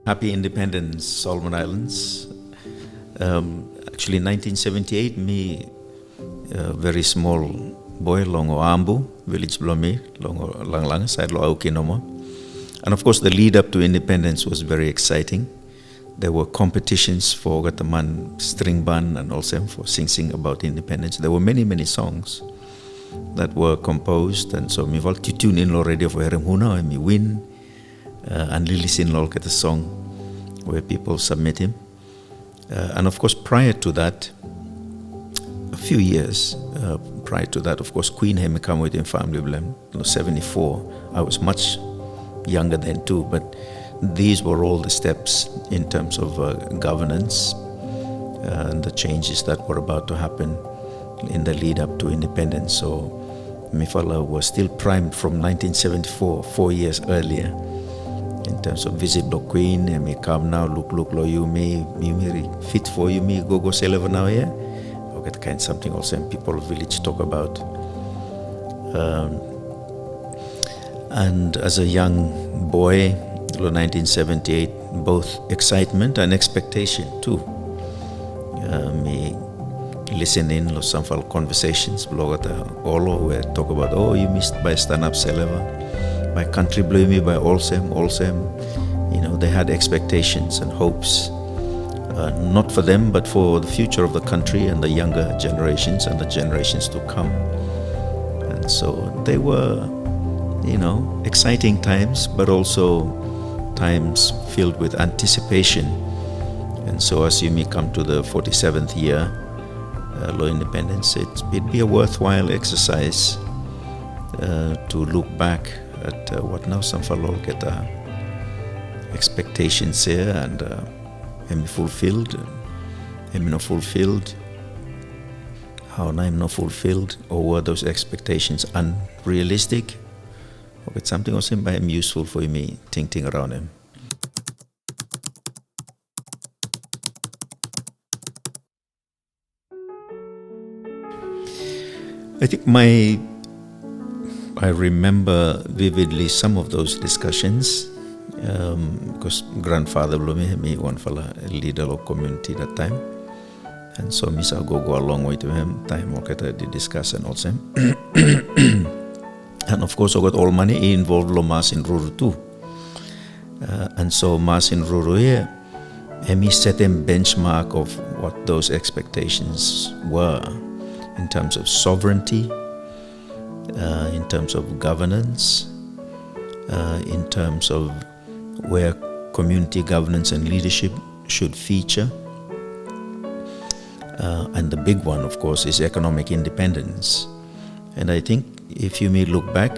Happy Independence, Solomon Islands. Actually, in 1978, me, a very small boy, longo Ambu, village Blomi, longo Lang, side lo Aukinomo. And of course, the lead up to independence was very exciting. There were competitions for Gataman string band and also for sing about independence. There were many songs that were composed, and so me val tune in already for Herem Huna and me win. And listen at a song where people submit him. And of course, prior to that, a few years prior to that, of course, Queen Hemi come with him family blem, 74. I was much younger then too, but these were all the steps in terms of governance and the changes that were about to happen in the lead up to independence. So Mifala was still primed from 1974, 4 years earlier. In terms of visit the Queen, and me come now, look, lo you me fit for you, me go celebrate now, yeah? Okay, that kind of something also, and people of village talk about. And as a young boy, 1978, both excitement and expectation too. Me listen in to some conversations, all where talk about, oh, you missed by stand-up celebrate. By country blew me by Olsem. You know, they had expectations and hopes, not for them, but for the future of the country and the younger generations and the generations to come. And so they were, you know, exciting times, but also times filled with anticipation. And so as you may come to the 47th year, law independence, it'd be a worthwhile exercise to look back at what now some fellow get expectations here and am fulfilled, am not fulfilled, how I'm not fulfilled, or were those expectations unrealistic? Or it's something also by useful for me thinking around him. I think I remember vividly some of those discussions because grandfather me one fella leader of community that time, and so me go a long way to him time the discussion also. And of course I got all money involved lo mas in Ruru too, and so mas in Ruru here and me set him benchmark of what those expectations were in terms of sovereignty, in terms of governance, in terms of where community governance and leadership should feature. And the big one, of course, is economic independence. And I think if you may look back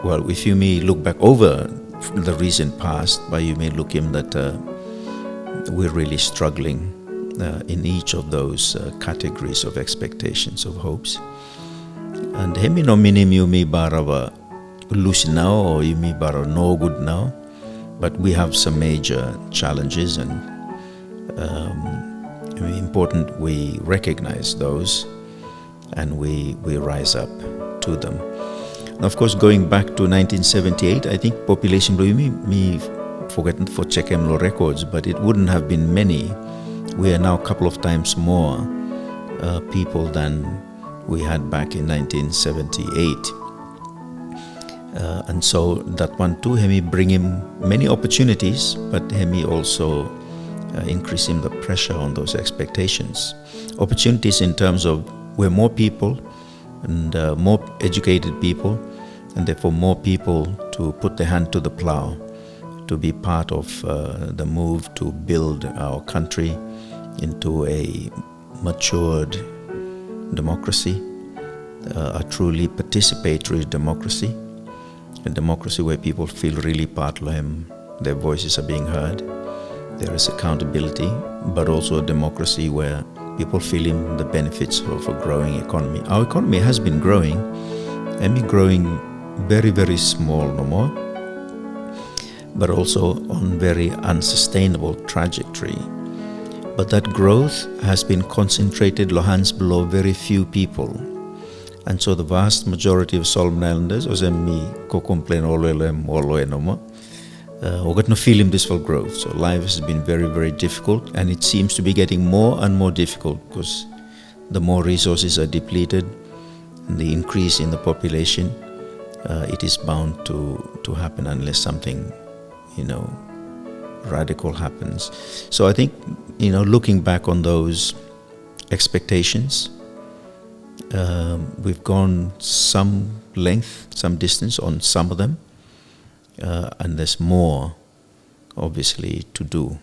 over the recent past, but you may look in that we're really struggling in each of those categories of expectations, of hopes. And hemi no minim you me barawa lose now or you me bara no good now, but we have some major challenges, and important we recognize those and we rise up to them. And of course, going back to 1978, I think population blew me forgotten for checking law records, but it wouldn't have been many. We are now a couple of times more people than we had back in 1978. And so that one too, Hemi bring him many opportunities, but Hemi also increase him the pressure on those expectations. Opportunities in terms of we're more people and more educated people, and therefore more people to put their hand to the plow, to be part of the move to build our country into a matured democracy, a truly participatory democracy, a democracy where people feel really part of them, their voices are being heard, there is accountability, but also a democracy where people feeling the benefits of a growing economy. Our economy has been growing, and growing very, very small no more, but also on very unsustainable trajectory. But that growth has been concentrated hands below very few people. And so the vast majority of Solomon Islanders, me co-complain we got no feeling this for growth. So life has been very, very difficult, and it seems to be getting more and more difficult because the more resources are depleted and the increase in the population, it is bound to happen unless something, radical happens. So I think, looking back on those expectations, we've gone some length, some distance on some of them, and there's more, obviously, to do.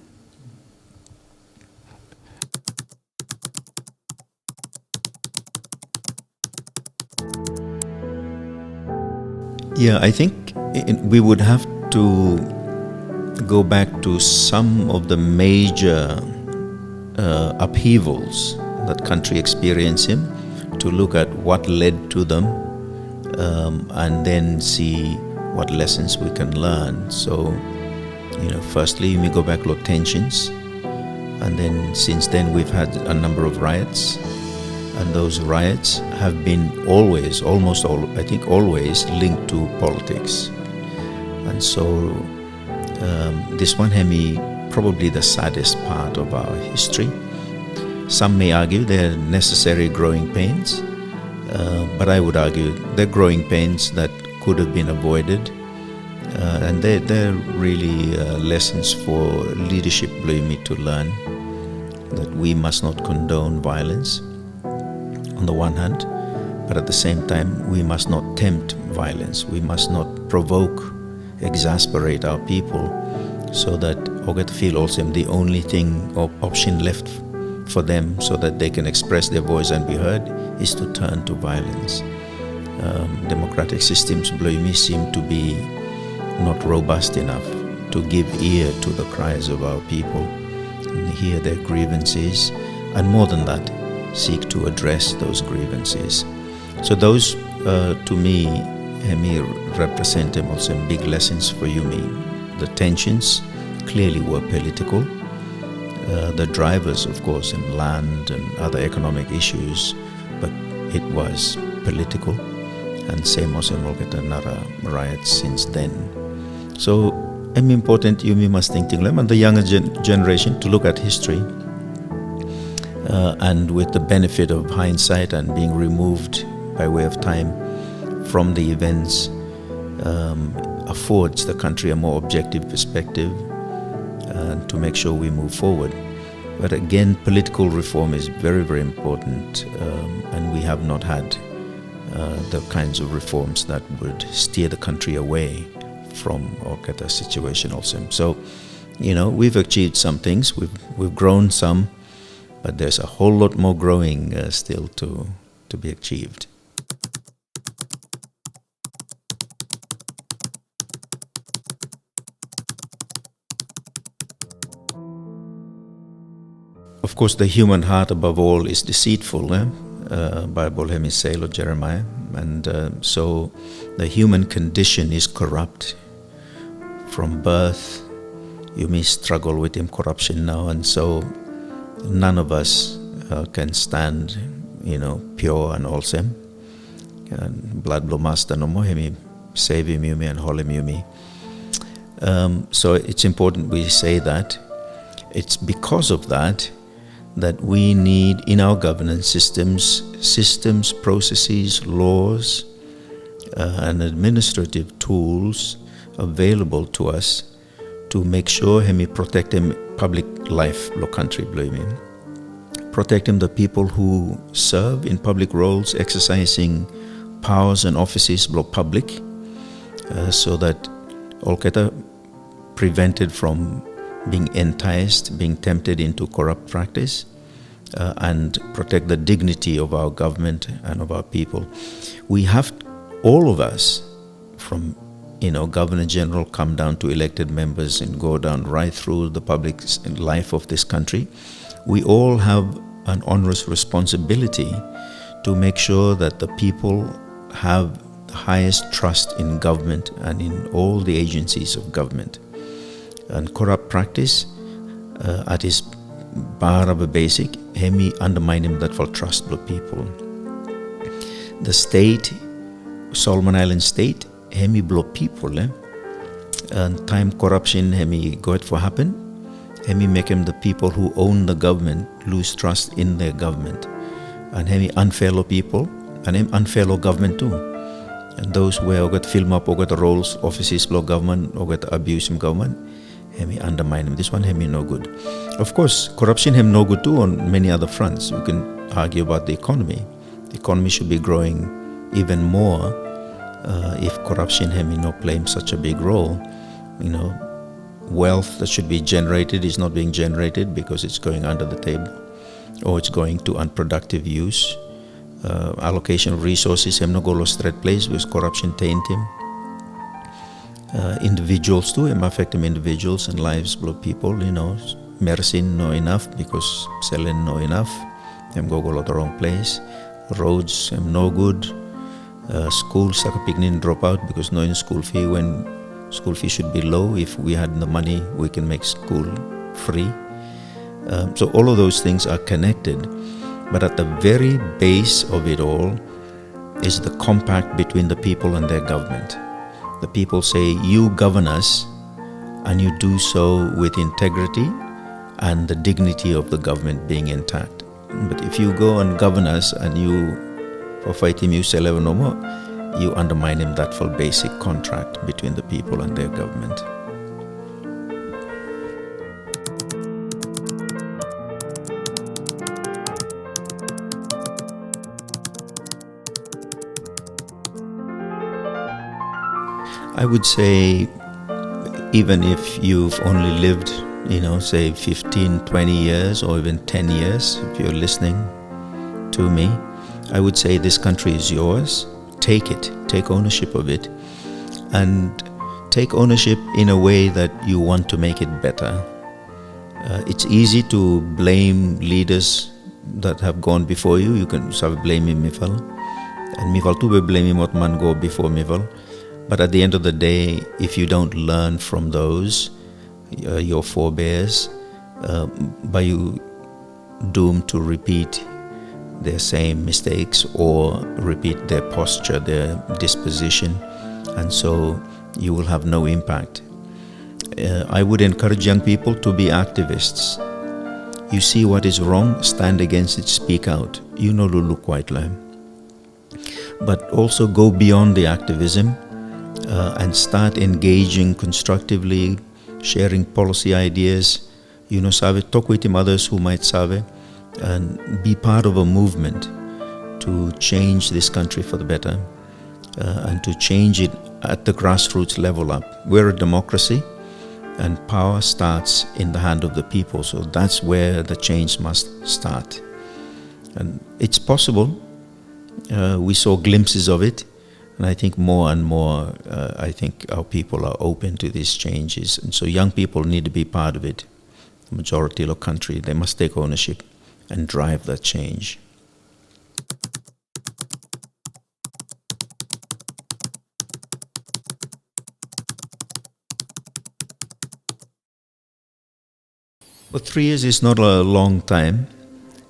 Yeah, I think we would have to go back to some of the major upheavals that country experienced to look at what led to them, and then see what lessons we can learn. So, firstly, we go back to tensions, and then since then we've had a number of riots, and those riots have been always linked to politics. And so this one, Hemi, probably the saddest part of our history. Some may argue they're necessary growing pains, but I would argue they're growing pains that could have been avoided, and they're really lessons for leadership, believe me, to learn that we must not condone violence on the one hand, but at the same time we must not tempt violence. We must not provoke, exasperate our people, so that Ogat feel also the only thing or option left for them so that they can express their voice and be heard is to turn to violence. Democratic systems, believe me, seem to be not robust enough to give ear to the cries of our people and hear their grievances, and more than that, seek to address those grievances. So those, to me, represent also big lessons for Yumi. The tensions clearly were political. The drivers, of course, in land and other economic issues, but it was political. And same also in Nara riots since then. So, important Yumi must think and the younger generation to look at history, and with the benefit of hindsight and being removed by way of time from the events, affords the country a more objective perspective to make sure we move forward. But again, political reform is very, very important, and we have not had the kinds of reforms that would steer the country away from Orkata situation also. So, we've achieved some things, we've grown some, but there's a whole lot more growing still to be achieved. Of course, the human heart above all is deceitful, Bible Hemisale or Jeremiah, and so the human condition is corrupt. From birth, you may struggle with corruption now, and so none of us can stand, pure and wholesome. Blood blow master no more, save him, and holy me. So it's important we say that. It's because of that we need in our governance systems, processes, laws, and administrative tools available to us to make sure we protect public life, country, protecting the people who serve in public roles, exercising powers and offices public, so that all prevented from being enticed, being tempted into corrupt practice, and protect the dignity of our government and of our people. We have, all of us, from Governor General come down to elected members and go down right through the public life of this country, we all have an onerous responsibility to make sure that the people have the highest trust in government and in all the agencies of government. And corrupt practice at its bar of a basic, hemi undermining that for trust of people. The state, Solomon Island state, hemi blow people, And time corruption hemi go it for happen. Hemi make him the people who own the government lose trust in their government. And hemi unfellow people and him unfellow government too. And those where got film up or got the roles offices law government or got abuse him government, hemi undermine him. This one hemi no good. Of course, corruption him no good too on many other fronts. You can argue about the economy. The economy should be growing even more if corruption hemi no play such a big role. Wealth that should be generated is not being generated because it's going under the table or it's going to unproductive use. Allocation of resources have no go to straight place because corruption taint him. Individuals too, it affect him individuals and lives of people, medicine no enough because selling no enough. Them go to the wrong place. Roads no good. Schools like a picnic drop out because no in school fee when school fee should be low. If we had the money, we can make school free. So all of those things are connected. But at the very base of it all is the compact between the people and their government. The people say, you govern us, and you do so with integrity and the dignity of the government being intact. But if you go and govern us and you fight him, you say no more, you undermine him that full basic contract between the people and their government. I would say, even if you've only lived, say 15, 20 years or even 10 years, if you're listening to me, I would say this country is yours. Take it, take ownership of it, and take ownership in a way that you want to make it better. It's easy to blame leaders that have gone before you. You can sort of blame Mifal, and Mifal too will blame him what man go before Mifal. But at the end of the day, if you don't learn from those, your forebears, by you doomed to repeat their same mistakes or repeat their posture, their disposition, and so you will have no impact. I would encourage young people to be activists. You see what is wrong, stand against it, speak out. Lulu quite lame. But also go beyond the activism and start engaging constructively, sharing policy ideas. Talk with others who might sabe, and be part of a movement to change this country for the better and to change it at the grassroots level up. We're a democracy and power starts in the hand of the people, so that's where the change must start. And it's possible. We saw glimpses of it, and I think more and more I think our people are open to these changes, and so young people need to be part of it. The majority of the country, they must take ownership and drive that change. Well, 3 years is not a long time,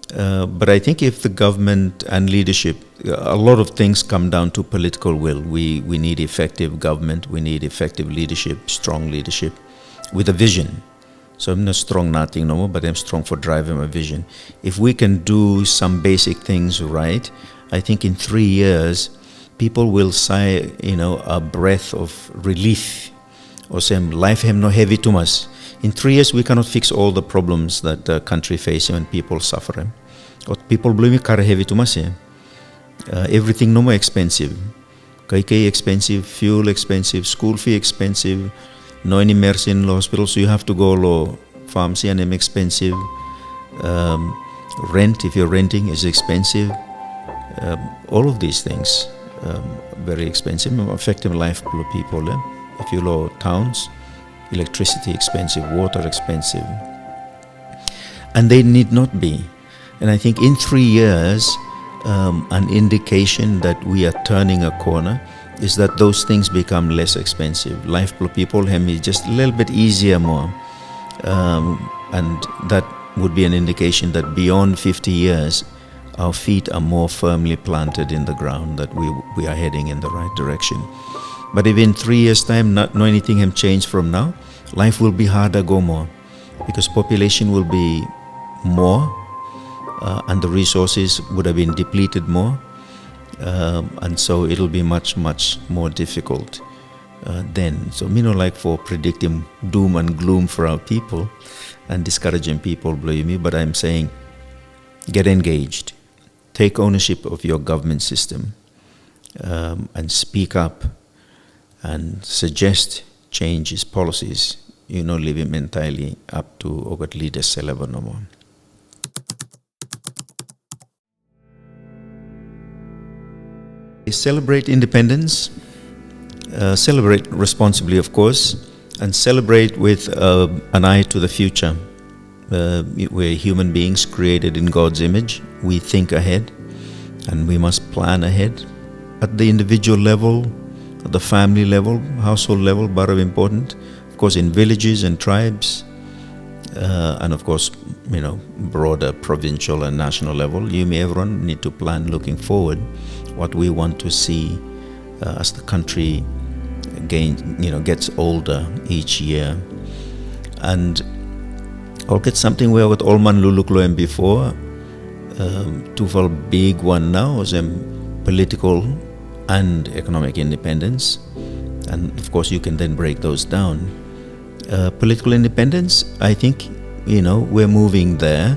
but I think if the government and leadership, a lot of things come down to political will. We need effective government, we need effective leadership, strong leadership with a vision. So I'm not strong nothing no more, but I'm strong for driving my vision. If we can do some basic things right, I think in 3 years, people will sigh, a breath of relief, or say, life have no heavy to us. In 3 years, we cannot fix all the problems that the country faces and people suffering. Or people blame car heavy to us. Everything no more expensive. Kaikai expensive, fuel expensive, school fee expensive. No any mercy in the hospital, so you have to go to pharmacy and expensive. Rent, if you're renting, is expensive. All of these things very expensive, affecting life of people. If you low towns, electricity expensive, water expensive, and they need not be. And I think in 3 years, an indication that we are turning a corner is that those things become less expensive. Life for people is just a little bit easier more. And that would be an indication that beyond 50 years, our feet are more firmly planted in the ground, that we are heading in the right direction. But if in 3 years' time no anything has changed from now, life will be harder go more, because population will be more, and the resources would have been depleted more, and so it'll be much more difficult then. So me no like for predicting doom and gloom for our people and discouraging people, believe me, but I'm saying get engaged, take ownership of your government system, and speak up and suggest changes, policies, leave it entirely up to ogat leaders level no more. Celebrate independence, celebrate responsibly, of course, and celebrate with an eye to the future. We're human beings created in God's image. We think ahead, and we must plan ahead at the individual level, at the family level, household level, very important. Of course, in villages and tribes, and of course, broader provincial and national level. Everyone need to plan looking forward what we want to see as the country gets older each year. And I'll get something where with Olman Lulukloem before, two big one now is political and economic independence. And of course, you can then break those down. Political independence, I think, we're moving there.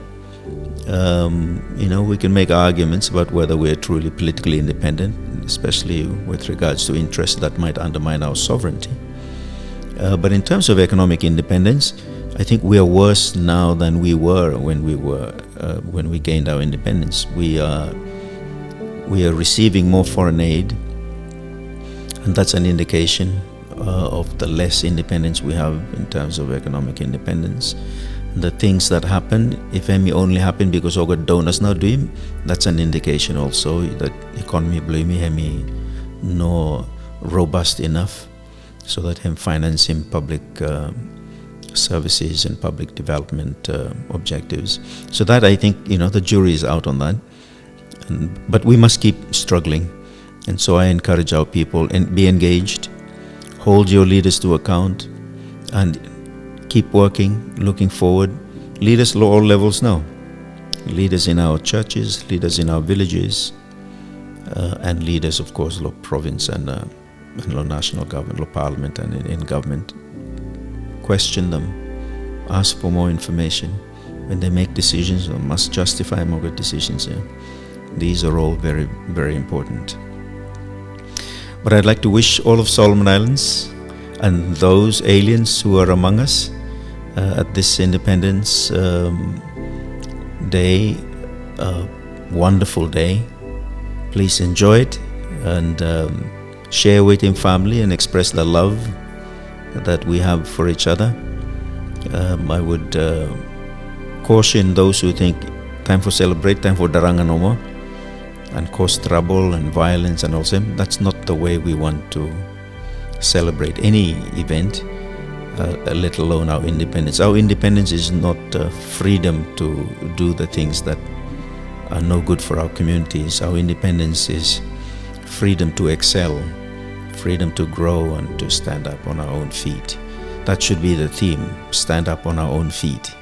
We can make arguments about whether we're truly politically independent, especially with regards to interests that might undermine our sovereignty. But in terms of economic independence, I think we are worse now than we were when we gained our independence. We are receiving more foreign aid, and that's an indication of the less independence we have in terms of economic independence. The things that happen, if any only happen because our donors now do him, that's an indication also that economy blamey no robust enough so that him financing public services and public development objectives. So that I think the jury is out on that, but we must keep struggling. And so I encourage our people and be engaged, hold your leaders to account, and keep working, looking forward. Leaders at all levels now. Leaders in our churches, leaders in our villages, and leaders, of course, local province and national government, local parliament and in government. Question them, ask for more information. When they make decisions, they must justify more good decisions. Yeah? These are all very, very important. But I'd like to wish all of Solomon Islands and those aliens who are among us at this Independence Day, a wonderful day. Please enjoy it and share with your family and express the love that we have for each other. I would caution those who think time for celebrate, time for daranga no more, and cause trouble and violence and all that. That's not the way we want to celebrate any event, let alone our independence. Our independence is not freedom to do the things that are no good for our communities. Our independence is freedom to excel, freedom to grow and to stand up on our own feet. That should be the theme, stand up on our own feet.